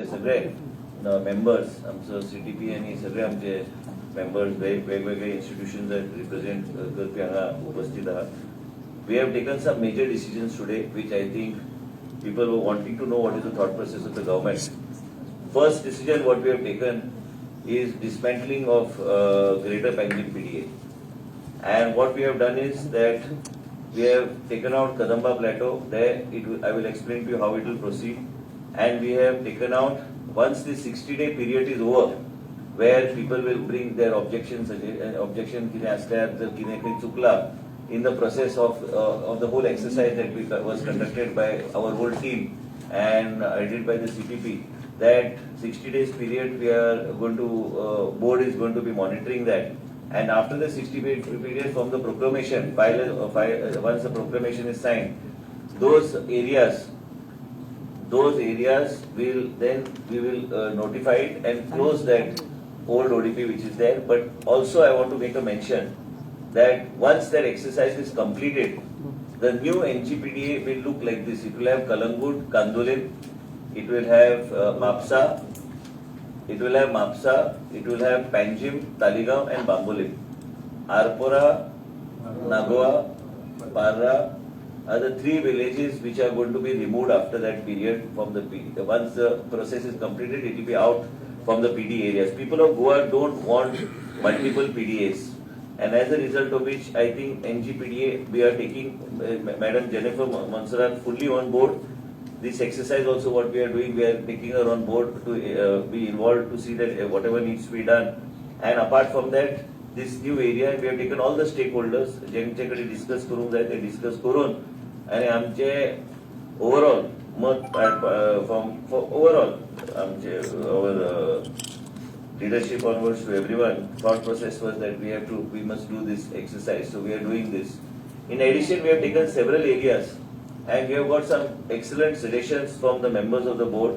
आमचे सगळे मेंबर्स आमचं CTP आणि सगळे आमचे मेंबर्स वेगवेगळे इन्स्टिट्यूशन्स रिप्रेझेंट करपी हांगा उपस्थित आहात. We have taken some major decisions today which I think people were wanting to know what is the thought process of the government. First decision what we have taken is dismantling of Greater Panjim PDA. And what we have done is that we have taken out Kadamba Plateau. There I will explain to you how it will proceed. And we have taken out, once the 60-day period is over, where people will bring their objections, objection kine asल्यार जर किने काही चुकला in the process of the whole exercise that was conducted by our whole team and headed by the CPP, that 60 days period we are going to, board is going to be monitoring that. And after the 60-day period from the proclamation, once the proclamation is signed, those areas will then, we will notify it and close that old ODP which is there. But also I want to make a mention that once that exercise is completed, the new NGPDA will look like this. It will have Kalangut, Kandolin, it will have Mapsa, it will have Panjim, Taligaon and Bambolim. Arpora, Nagoa, Parra are the three villages which are going to be removed after that period from the PD. Once the process is completed, it will be out from the PD areas. People of Goa don't want multiple PDAs. And as a result of which, I think NGPDA, we are taking Madam Jennifer Monserrat fully on board. This exercise also what we are doing, we are taking her on board to be involved to see that whatever needs to be done. And apart from that, this new area, we have taken all the stakeholders, ज्यांच्याकडे discuss करून जाय ते discuss करून आणि आमचे overall overall आमचे our leadership onwards to everyone, thought process was that we must do this exercise. So we are doing this. In addition, we have taken several areas and we have got some excellent suggestions from the members of the board.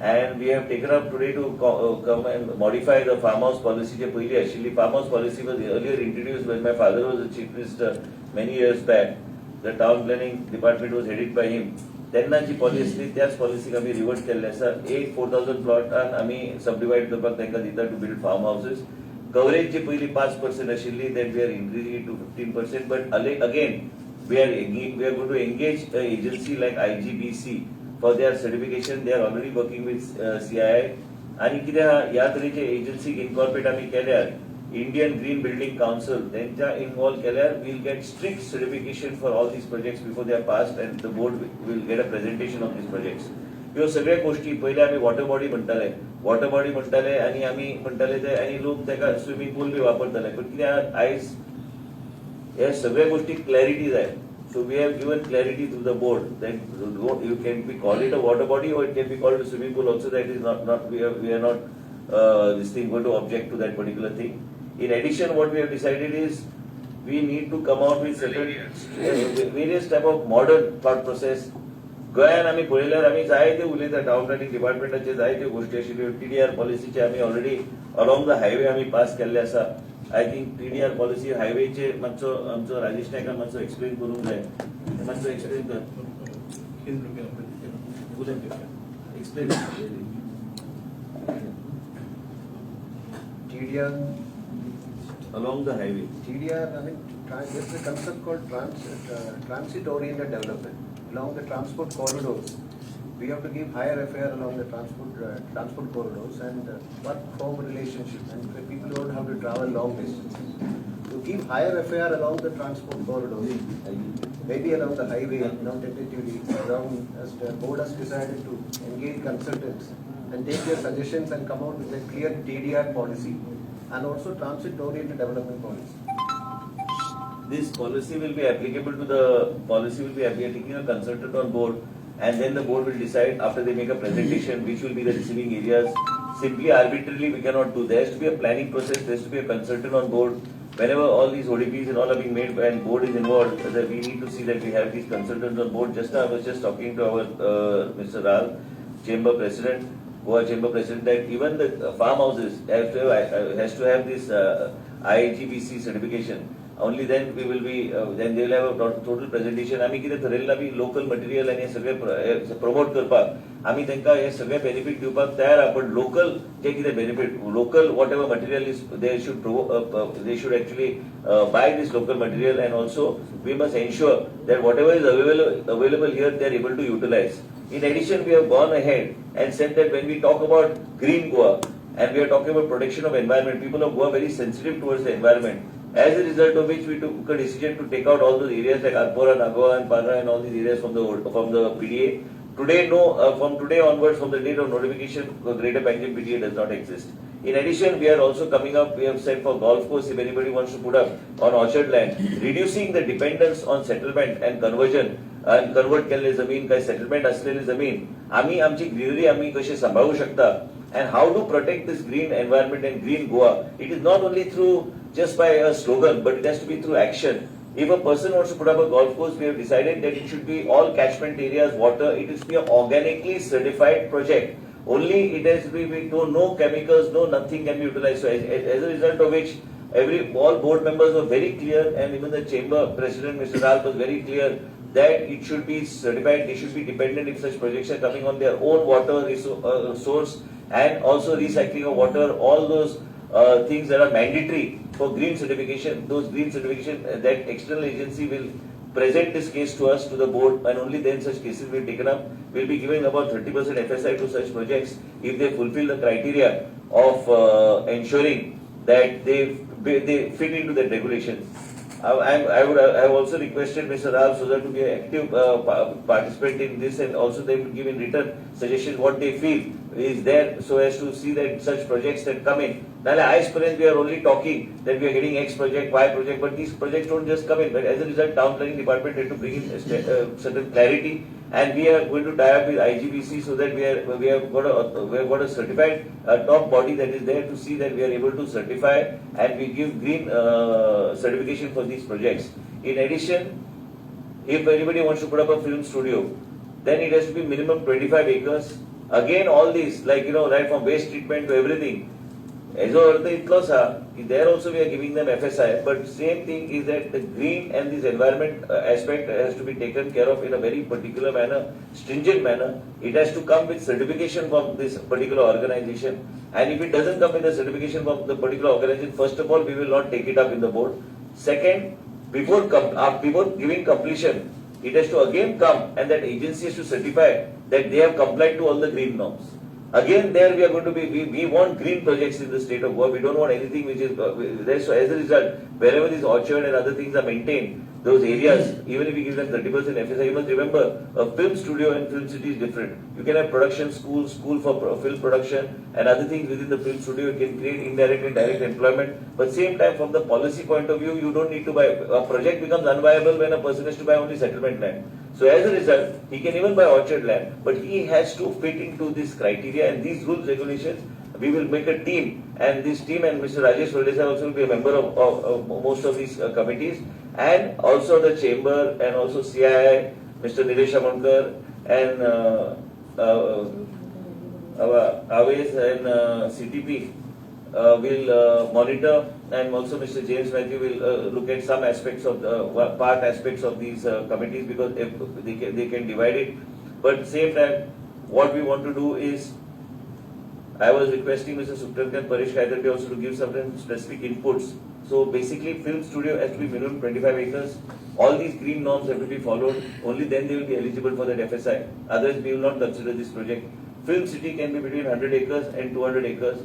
And we have taken up today to come and modify the farmhouse policy. Actually, farmhouse policy was earlier introduced when my father was the chief minister many years back. The town planning department was headed by him. तेन्ना जी policy असली त्याच पॉलिसीक आमी revert केल्ले आसा. 4,000 प्लॉटान आमी सबडिवाइड करपाक तांकां दिता to build farm houses. Coverage जी पयली 5% आशिल्ली that we are increasing it to 15%. But again we are going to engage an agency like IGBC for their certification. They are already working with CII. आणि कितें ह्या तरेचे एजन्सीक incorporate आमी केल्यार Indian Green Building Council त्यांच्या involve केल्यार we'll get strict certification for all these projects before they are passed and the board will get a presentation of these projects. ह्यो सगळ्या गोष्टी पहिले आमी वॉटर बॉडी म्हणटाले आणि आमी म्हणटाले ते आणि लोक ताका स्विमिंग पूल बी वापरताले. पण कित्याक आयज ह्या सगळ्या गोष्टी क्लॅरिटी जाय. So we have given clarity to the board that you can call it a water body or it can be called a swimming pool also. That is not we are not this thing going to object to that particular thing. In addition, what we have decided is we need to come out with certain various type of modern thought process. गोंयान आमी पळयल्यार आमी जायते उलयता town planning डिपार्टमेंटाचे जायत्यो गोष्टी आशिल्ल्यो. TDR पॉलिसीचे आमी ऑलरेडी अलोंग द हायवे आमी पास केल्ले आसा. आय थिंक TDR पॉलिसी हायवेचे मातसो आमचो राजेश नायकान मातसो एक्सप्लेन करूंक जाय. मातसो एक्सप्लेन कर. Explain. TDR along the highway. TDR, I mean, there's a concept called transit-oriented development. Along the transport corridors, we have to give higher FAR along the transport corridors and work-home relationship, and people don't have to travel long distances. To give higher FAR along the transport corridors, maybe along the highway, tentatively, as the board has decided to engage consultants and take their suggestions and come out with a clear TDR policy and also transit-oriented development policy. This policy will be applicable to the policy will be taking a consultant on board, and then the board will decide after they make a presentation which will be the receiving areas. Simply arbitrarily we cannot do. There has to be a planning process. There has to be a consultant on board. Whenever all these ODPs and all are being made and board is involved, that we need to see that we have these consultants on board. I was just talking to our Mr. Rane, Chamber President, Goa Chamber President, that even the farmhouses has to have this IGBC certification. only then we will be, then they will have a total presentation. आम्ही कितें ठरयल्लां B local material आनी हे सगळे promote करपाक आम्ही तांकां हे सगळे benefit दिवपाक तयार आहा, but local जे कितें benefit, local whatever material is, they should actually buy this local material, and also we must ensure that whatever is available here they are able to utilize. In addition, we have gone ahead and said that when we talk about green Goa and we are talking about protection of environment, people of Goa are very sensitive towards the environment. As a result of which we took a decision to take out all those areas like Arpora, Nagawa and Parra and all these areas from the PDA. Today, from today onwards, from the date of notification, the Greater Panjim PDA does not exist. In addition, we are also coming up, we have said for golf course, if anybody wants to put up on orchard land, reducing the dependence on settlement and conversion, and convert केलेली जमीन, काही settlement असलेली जमीन, आम्ही आमची greenery आम्ही कशी सांभाळू शकता, and how to protect this green environment and green Goa. It is not only through just by a slogan, but it has to be through action. If a person wants to put up a golf course, we have decided that it should be all catchment areas, water, it is to be an organically certified project. Only it has to be no chemicals, no nothing can be utilized. So as a result of which, all board members were very clear, and even the chamber president, Mr. Ralph, was very clear that it should be certified, they should be dependent if such projects are coming on their own water source, and also recycling of water, all those things that are mandatory for green certification. Those green certification, that external agency will present this case to us, to the board, and only then such cases will be taken up. We will be giving about 30% FSI to such projects if they fulfill the criteria of ensuring that they fit into the regulations. I have also requested Mr. Ralph Suzar to be an active participant in this, and also they will give in return suggestions what they feel is there, so as to see that such projects that come in. Now, as per we are only talking that we are getting X project, Y project, but these projects don't just come in. But as a result, town planning department had to bring in certain clarity, and we are going to tie up with IGBC so that we have got a certified top body that is there to see that we are able to certify and we give green certification for these projects. In addition, if anybody wants to put up a film studio, then it has to be minimum 25 acres. Again, all these, like, right from waste treatment to everything. There also we are giving them FSI, but same thing is that the green and this environment aspect has to be taken care of in a very particular manner, stringent manner. It has to come with certification from this particular organization, and if it doesn't come with a certification from the particular organization, first of all, we will not take it up in the board. Second, before giving completion, it has to again come, and that agency has to certify that they have complied to all the green norms. Again, there we are going to be, we want green projects in the state of Goa. We don't want anything which is there. So as a result, wherever this orchard and other things are maintained, those areas, even if we give them 30% FSI, you must remember, a film studio and film city is different. You can have production school for film production and other things within the film studio. You can create indirect and direct employment. But same time, from the policy point of view, you don't need to buy. A project becomes unviable when a person has to buy only settlement land. So as a result, he can even buy orchard land, but he has to fit into this criteria and these rules, regulations. We will make a team, and this team and Mr. Rajesh Valdesa also will be a member of most of these committees, and also the chamber and also CII, Mr. Nilesh Amankar and Aves and CTP will monitor, and also Mr. James Matthew will look at some aspects of the part aspects of these committees, because they can divide it. But at the same time, what we want to do is, I was requesting Mr. Sukhtar Paresh Kaidarbi also to give some specific inputs. So basically, film studio has to be minimum 25 acres. All these green norms have to be followed. Only then they will be eligible for that FSI. Otherwise, we will not consider this project. Film city can be between 100 acres and 200 acres.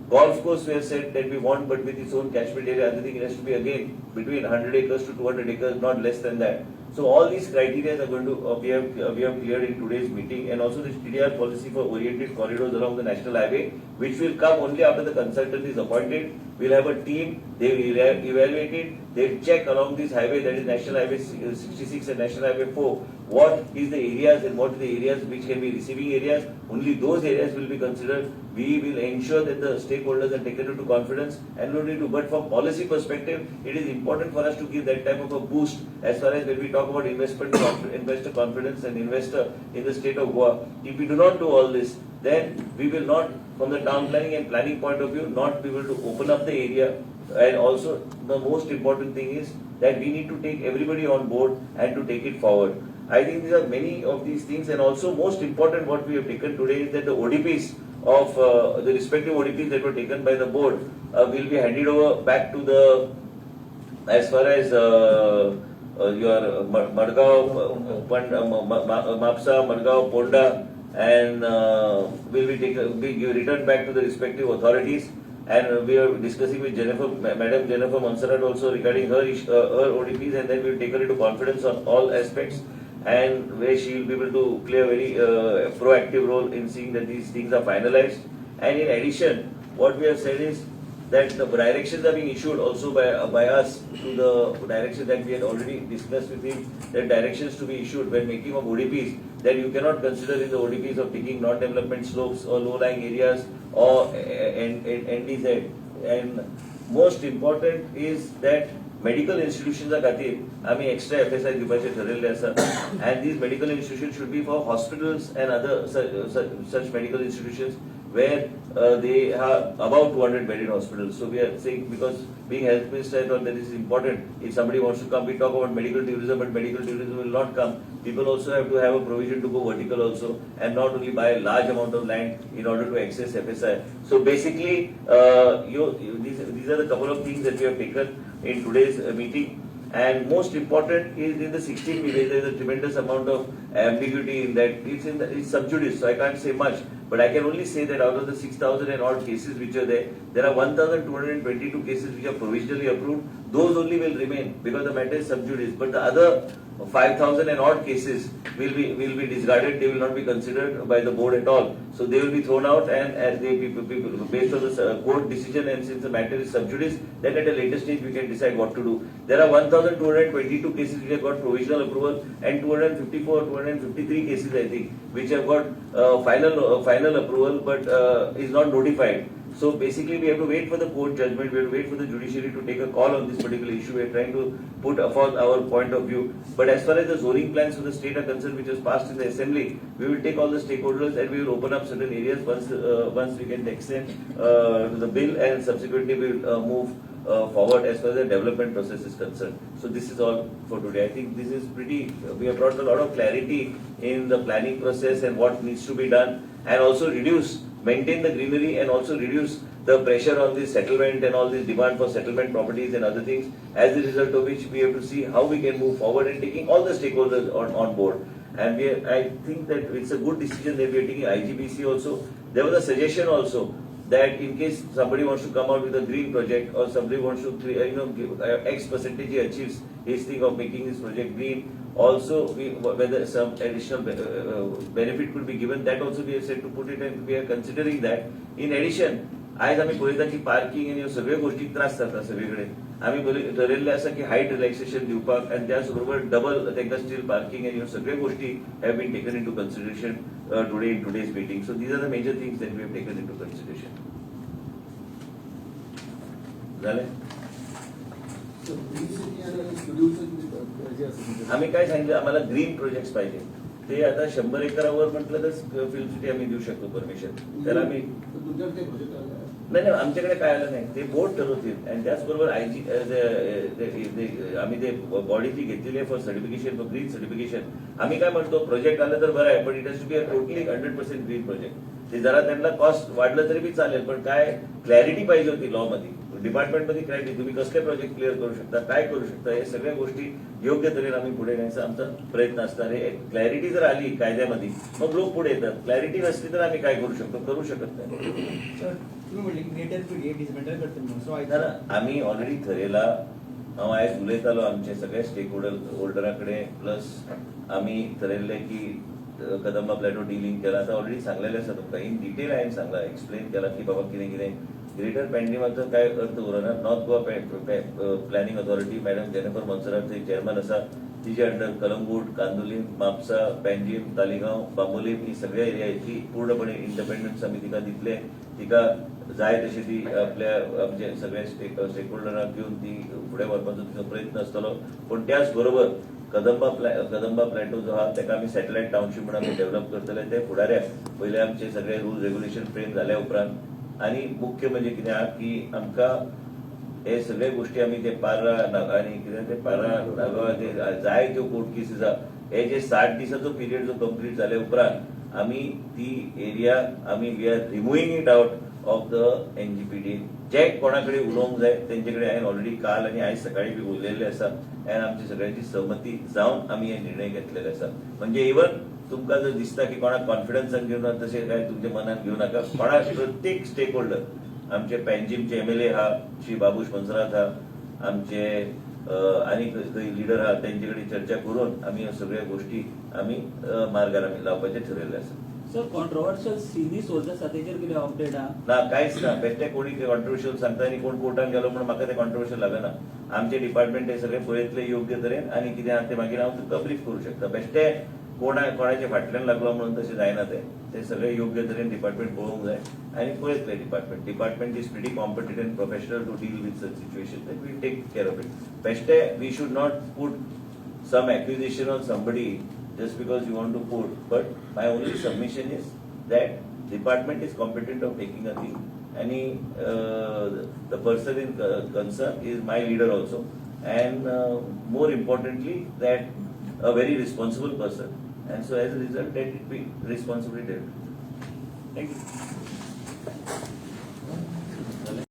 Golf course, we have said that we want, but with its own catchment area, I think it has to be again between 100 acres to 200 acres, not less than that. So all these criteria are going to we have cleared in today's meeting, and also this TDR policy for oriented corridors along the national highway, which will come only after the consultant is appointed. We'll have a team, they will evaluate it, they'll check along this highway, that is National Highway 66 and National Highway 4, what is the areas and what are the areas which can be receiving areas. Only those areas will be considered. We will ensure that the stakeholders are taken into confidence and not need to. But from policy perspective, it is important for us to give that type of a boost as far as when we talk about investor confidence and investor in the state of Goa. If we do not do all this, then we will not, from the town planning and planning point of view, not be able to open up the area and also the most important thing is that we need to take everybody on board and to take it forward. I think these are many of these things, and also most important what we have taken today is that the ODPs of the respective ODPs that were taken by the board will be handed over back to the, as far as your Madgaon, Mapsa, Madgaon, Ponda, and will be returned back to the respective authorities. And we are discussing with Madam Jennifer Monserrat also regarding her ODPs, and then we will take her into confidence on all aspects, and where she will be able to play a very proactive role in seeing that these things are finalized. And in addition, what we have said is that the directions are being issued also by us to the direction that we had already discussed with him, that directions to be issued when making of ODPs, that you cannot consider in the ODPs of taking non-development slopes or low-lying areas or NDZ. And most important is that medical institutions are खातीर आम्ही extra FSI दिवपाचे ठरलेले आसा, and these medical institutions should be for hospitals and other such medical institutions where they are about 200 bedded hospitals. So we are saying, because being health minister, I thought that this is important. If somebody wants to come, we talk about medical tourism, but medical tourism will not come. People also have to have a provision to go vertical also, and not only buy a large amount of land in order to access FSI. So basically, these are the couple of things that we have taken in today's meeting. And most important is in the 16 village, there is a tremendous amount of ambiguity in that. It's sub judice, so I can't say much. But I can only say that out of the 6,000 and odd cases which are there are 1,222 cases which are provisionally approved. Those only will remain because the matter is sub judice. But the other 5,000 and odd cases will be discarded. They will not be considered by the board at all. So they will be thrown out, and as they based on the court decision, and since the matter is sub judice, then at a later stage we can decide what to do. There are 1,222 cases which have got provisional approval, and 253 cases I think which have got final approval but is not notified. So basically we have to wait for the court judgment, we have to wait for the judiciary to take a call on this particular issue. We are trying to put forth our point of view. But as far as the zoning plans for the state are concerned, which was passed in the assembly, we will take all the stakeholders and we will open up certain areas once we can extend to the bill, and subsequently we will move forward as far as the development process is concerned. So this is all for today. I think this is pretty, we have brought a lot of clarity in the planning process and what needs to be done, and also maintain the greenery, and also reduce the pressure on this settlement and all this demand for settlement properties and other things, as a result of which we have to see how we can move forward and taking all the stakeholders on board. And I think that it's a good decision that we are taking. IGBC also, there was a suggestion also that in case somebody wants to come out with a green project, or somebody wants to give X percentage he achieves his thing of making this project green, also whether some additional benefit could be given, that also we have said to put it, and we are considering that. In addition, आज आम्ही पळयता की parking आनी ह्यो सगळ्यो गोष्टी त्रास जाता सगळीकडे. आम्ही ठरयल्लें आसा की हायट रिलॅक्सेशन दिवपाक, आनी त्याच बरोबर डबल तांकां स्टील पार्किंग आनी ह्यो सगळ्यो गोष्टी have been taken into consideration today in today's meeting. So these are the major things that we have taken into consideration. झाले? आम्ही काय सांगितलं, आम्हाला ग्रीन प्रोजेक्ट्स पाहिजे. ते आता 100 एकरावर म्हटलं तर फिल्म सिटी आम्ही देऊ शकतो परमिशन. त्याला आम्ही नाही आमच्याकडे काय आलं नाही, ते बोर्ड ठरवतील. आणि त्याचबरोबर आम्ही ते बॉडी ती घेतलेली आहे for certification, for green certification. आम्ही काय म्हणतो, प्रोजेक्ट आलं तर बरं आहे, पण it has to be a totally 100% green project. ते जरा त्यांना कॉस्ट वाढलं तरी बी चालेल, पण काय क्लॅरिटी पाहिजे होती लॉ मध्ये, डिपार्टमेंटमध्ये क्लॅरिटी. तुम्ही कसले प्रोजेक्ट क्लिअर करू शकता, काय करू शकता, हे सगळ्या गोष्टी योग्य तऱ्हेने आम्ही पुढे न्यायचा आमचा प्रयत्न असणार आहे. क्लॅरिटी जर आली कायद्यामध्ये मग लोक पुढे येतात. क्लॅरिटी नसली तर आम्ही काय करू शकतो, करू शकत नाही. आम्ही ऑलरेडी ठरयला, हांव आयज उलयतालो आमचे सगळे स्टेक होल्डरांकडे, प्लस आम्ही ठरयल्लें की कदंबा प्लॅटो डिलिंग केला. आता ऑलरेडी सांगलेलें आसा तुमकां, इन डिटेल हांवें सांगला, एक्सप्लेन केला की बाबा कितें कितें ग्रेटर पॅन्डिमाचो काय अर्थ उरना. North Goa planning authority, madam Jennifer Monserrate थंय चेअरमन आसा, तिचे अंडर कलंगूट, कांदोलीम, म्हापसा, पॅन्जीम, तालिगांव, बांबोलीम ही सगळ्या एरियाची पूर्णपणे इंडिपेंडन्स आमी तिका दितले. तिका जाय तशी ती आमचे सगळे स्टेक होल्डरांक घेऊन ती फुडें व्हरपाचो तिचो प्रयत्न आसतलो. पण त्याच बरोबर कदंबा प्लॅटो जो आहा ताका आमी सॅटेलायट टाउनशीप म्हणून आमी डेव्हलप करतले. ते फुडाऱ्याक पयले आमचे सगळे रूल्स रेग्युलेशन फ्रेम जाल्या उपरांत, आनी मुख्य म्हणजे कितें आहा की आमकां हे सगळे गोष्टी आम्ही ते पारा आणि कितें ते पारा नागांव ते जाय त्यो कोर्ट केसीस हे जे 60 दिसाचो पिरियड जो कंप्लीट जाले उपरांत आम्ही ती एरिया आम्ही we are removing it out of the NGPD. जे कोणाकडे उलोवंक जाय तेंचे कडेन हांवें ऑलरेडी काल आनी आयज सकाळी बी उलयल्ले आसा आनी आमची सगळ्यांची सहमती जावन आम्ही हे निर्णय घेतलेले आसा. म्हणजे इवन तुमकां जर दिसता की कोणाक कॉन्फिडन्सान घेवन तशें काय तुमच्या मनात घेऊ नाका. कोणाक प्रत्येक स्टेक होल्डर आमचे पॅन्जीमचे एमएलए आहा श्री बाबूश मंसरात आहा आमचे आनी लिडर आहा तेंचे कडेन चर्चा करून आम्ही ह्यो सगळ्यो गोष्टी आम्ही मार्गार आमी लावपाचें ठरयल्लें आसा. सर कॉन्ट्रोवर्शियल सिनी सोर्स आसा तेचेर कितें अपडेट आहा? ना कांयच ना. बेश्टे कोणी कॉन्ट्रोवर्शियल सांगता आनी कोण कोर्टान गेलो म्हणून म्हाका ते कॉन्ट्रोवर्शियल लागना. आमचे डिपार्टमेंट हे सगळे पळयतले योग्य तरेन आनी कितें आहा ते मागीर हांव तुमकां ब्रीफ करूं शकता. बेश्टे कोणाच्या फाटल्यान लागलो म्हणून तशें जायना ते सगळे योग्य तरेन डिपार्टमेंट पळोवंक जाय आनी पळयतले department is pretty competent and professional to deal with such situation that we take care of it. बेश्टे we should not put some accusation on somebody just because you want to put, but my only submission is that department is competent of taking a thing. Any the person in concern is my leader also, and more importantly that a very responsible person, and so as a result that it be responsibly dealt. Thank you.